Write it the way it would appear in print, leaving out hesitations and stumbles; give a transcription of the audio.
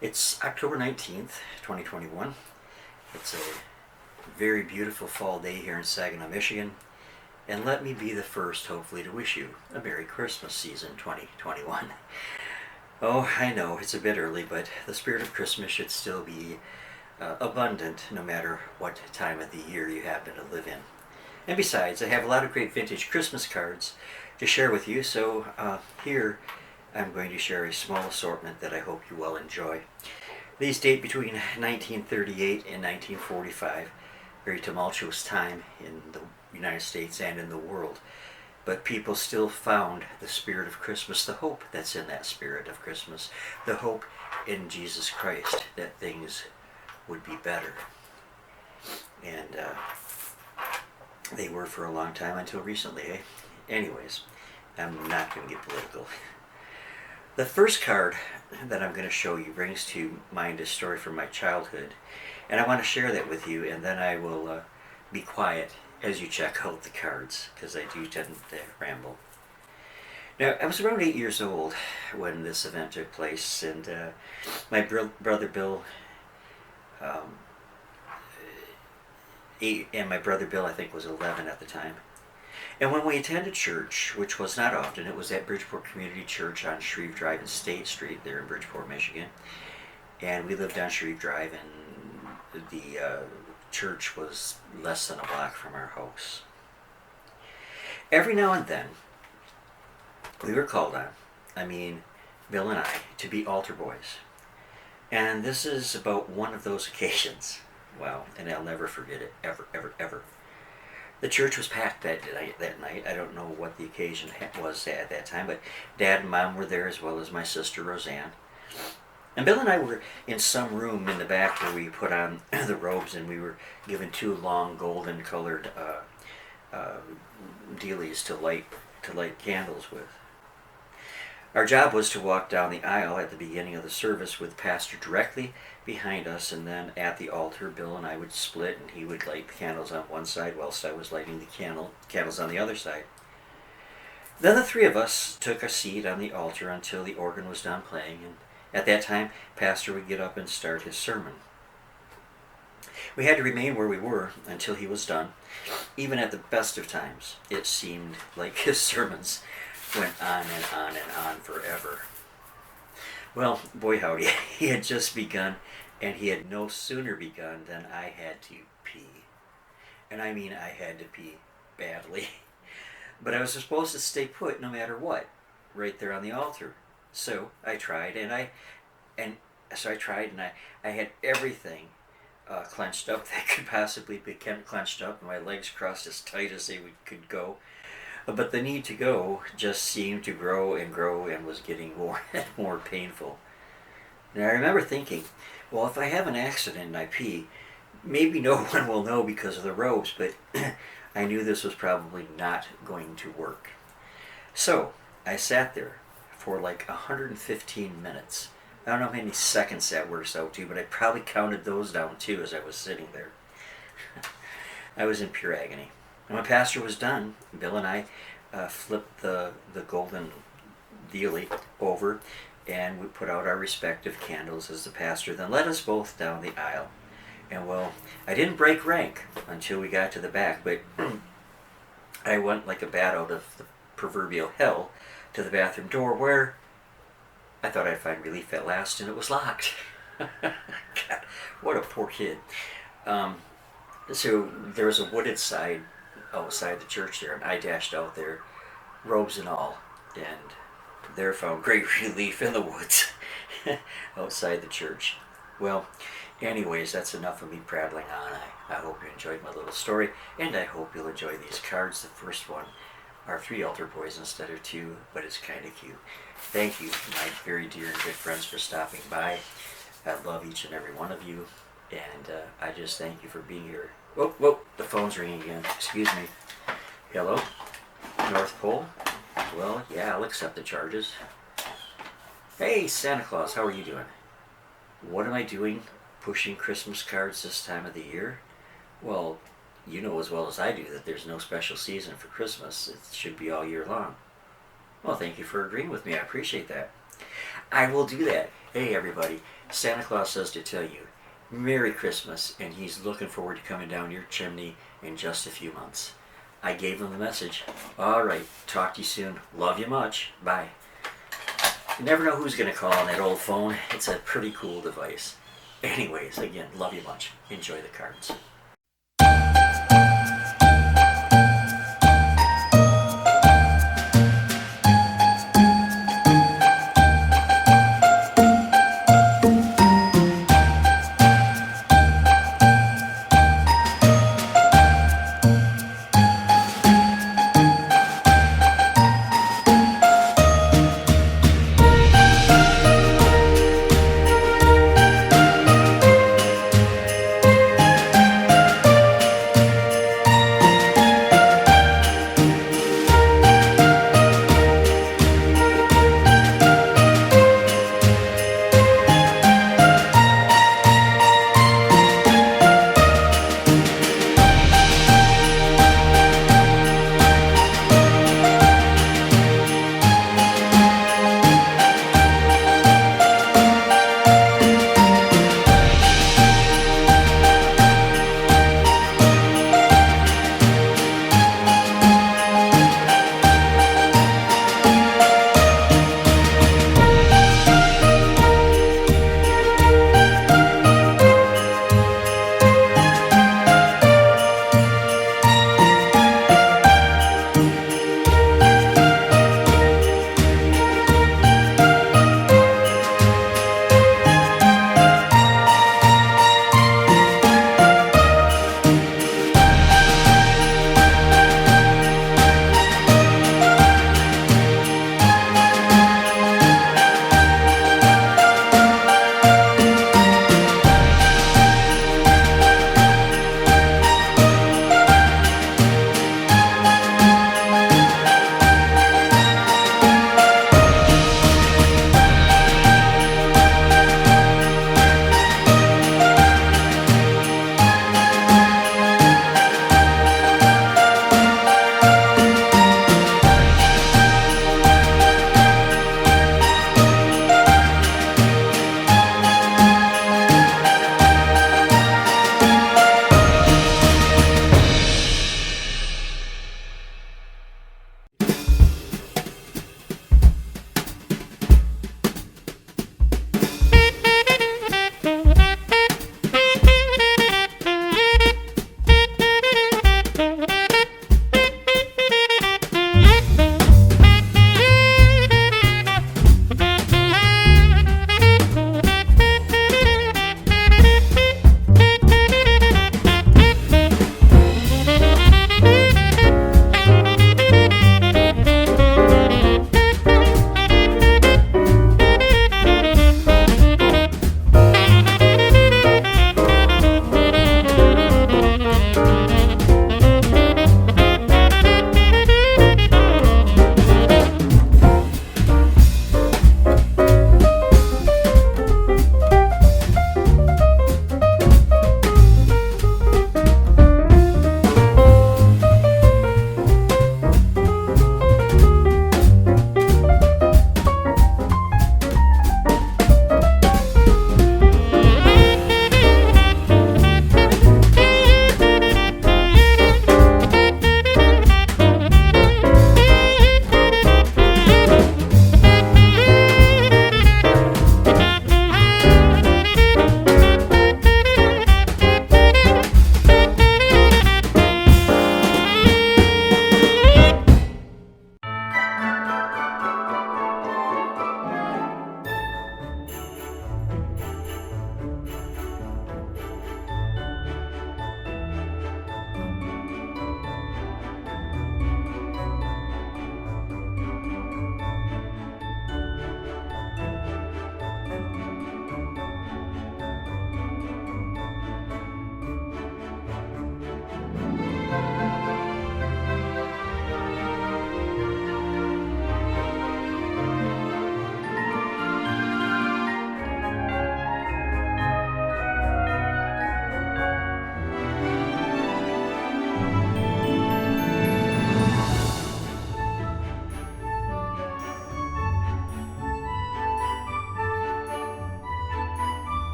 It's October 19th, 2021. It's a very beautiful fall day here in Saginaw, Michigan. And let me be the first, hopefully, to wish you a Merry Christmas season 2021. Oh, I know it's a bit early, but the spirit of Christmas should still be abundant no matter what time of the year you happen to live in. And besides, I have a lot of great vintage Christmas cards to share with you, so here I'm going to share a small assortment that I hope you will enjoy. These date between 1938 and 1945, very tumultuous time in the United States and in the world. But people still found the spirit of Christmas, the hope that's in that spirit of Christmas, the hope in Jesus Christ that things would be better. And they were for a long time until recently, eh? Anyways, I'm not going to get political. The first card that I'm going to show you brings to mind a story from my childhood, and I want to share that with you, and then I will be quiet as you check out the cards, because I do tend to ramble. Now, I was around 8 years old when this event took place, and my brother Bill, my brother Bill, I think, was 11 at the time. And when we attended church, which was not often, it was at Bridgeport Community Church on Shreve Drive and State Street there in Bridgeport, Michigan. And we lived on Shreve Drive, and the church was less than a block from our house. Every now and then, we were called on, Bill and I, to be altar boys. And this is about one of those occasions. Wow, and I'll never forget it, ever, ever, ever. The church was packed that night. I don't know what the occasion was at that time, but Dad and Mom were there, as well as my sister Roseanne. And Bill and I were in some room in the back where we put on the robes, and we were given two long golden colored dealies to light candles with. Our job was to walk down the aisle at the beginning of the service with Pastor directly behind us, and then at the altar, Bill and I would split, and he would light the candles on one side whilst I was lighting the candles on the other side. Then the three of us took a seat on the altar until the organ was done playing, and at that time, Pastor would get up and start his sermon. We had to remain where we were until he was done. Even at the best of times, it seemed like his sermons went on and on and on forever. Well, boy howdy, he had just begun, and he had no sooner begun than I had to pee. And I had to pee badly. But I was supposed to stay put no matter what, right there on the altar. So I tried, and I had everything clenched up that could possibly be clenched up, and my legs crossed as tight as they could go. But the need to go just seemed to grow and was getting more and more painful. And I remember thinking, well, if I have an accident and I pee, maybe no one will know because of the robes, but I knew this was probably not going to work. So I sat there for like 115 minutes. I don't know how many seconds that works out to, but I probably counted those down too as I was sitting there. I was in pure agony. And when Pastor was done, Bill and I flipped the golden dealie over, and we put out our respective candles as the pastor then led us both down the aisle. And well, I didn't break rank until we got to the back, but I went like a bat out of the proverbial hell to the bathroom door, where I thought I'd find relief at last, and it was locked. God, what a poor kid. So there was a wooded side outside the church there, and I dashed out there, robes and all, and there found great relief in the woods outside the church. Well, anyways, that's enough of me prattling on. I hope you enjoyed my little story, and I hope you'll enjoy these cards. The first one are 3 altar boys instead of 2, but it's kind of cute. Thank you, my very dear and good friends, for stopping by. I love each and every one of you, and I just thank you for being here. Whoa, the phone's ringing again. Excuse me. Hello? North Pole? Well, yeah, I'll accept the charges. Hey, Santa Claus, how are you doing? What am I doing pushing Christmas cards this time of the year? Well, you know as well as I do that there's no special season for Christmas. It should be all year long. Well, thank you for agreeing with me. I appreciate that. I will do that. Hey, everybody. Santa Claus says to tell you, Merry Christmas, and he's looking forward to coming down your chimney in just a few months. I gave him the message. All right. Talk to you soon. Love you much. Bye. You never know who's going to call on that old phone. It's a pretty cool device. Anyways, again, love you much. Enjoy the cards.